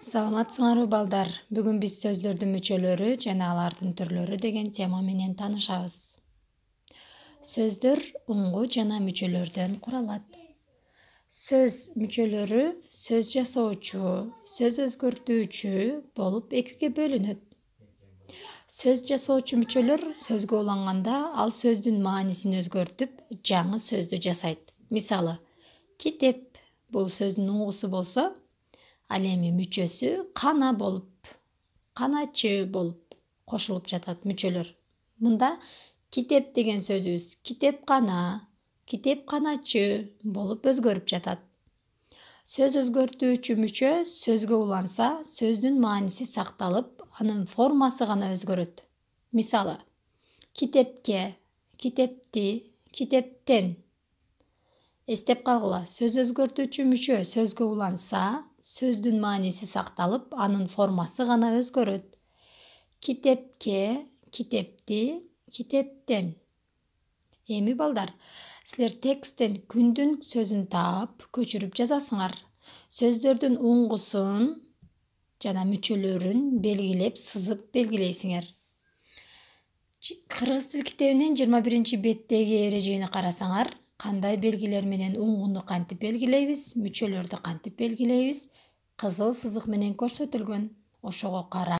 Саламатсыңарбы балдар. Бүгүн биз сөздөрдүн мүчөлөрү жана алардын түрлөрү деген тема менен таанышабыз. Сөздөр уңгу жана мүчөлөрдөн куралат. Сөз мүчөлөрү сөз жасоочу, сөз өзгөртүүчү болуп экиге бөлүнөт. Сөз жасоочу мүчөлөр сөзгө уланганда ал сөздүн маанисин өзгөртүп, жаңы сөздү жасайт. Мисалы, китеп бул сөздүн уңгусу болсо, ал эми мүчөсү кана болуп, каначы болуп кошулуп жатат мүчөлөр. Мында китеп деген сөзүбүз китепкана, китепканачы болуп өзгөрүп жатат. Сөз өзгөртүүчү мүчө сөзгө уланса, сөздүн мааниси сакталып, анын формасы гана өзгөрөт. Мисалы, китепке, китепти, китептен. Эстеп калгыла, сөз өзгөртүүчү мүчө сөзгө уланса, сөздүн мааниси сакталып, анын формасы гана өзгөрөт. Китепке, китепти, китептен. Эми балдар, силер тексттен күндүн сөзүн таап, көчүрүп жазасыңар. Сөздөрдүн уңгусун жана мүчөлөрүн белгилеп, сызып белгилейсиңер. Кыргыз тил китебинин 21-беттеги эрежени карасаңар, кандай белгилер менен уңгунду кантип белгилейбиз, мүчөлөрдү кантип белгилейбиз, кызыл сызык менен көрсөтүлгөн. Ошого карап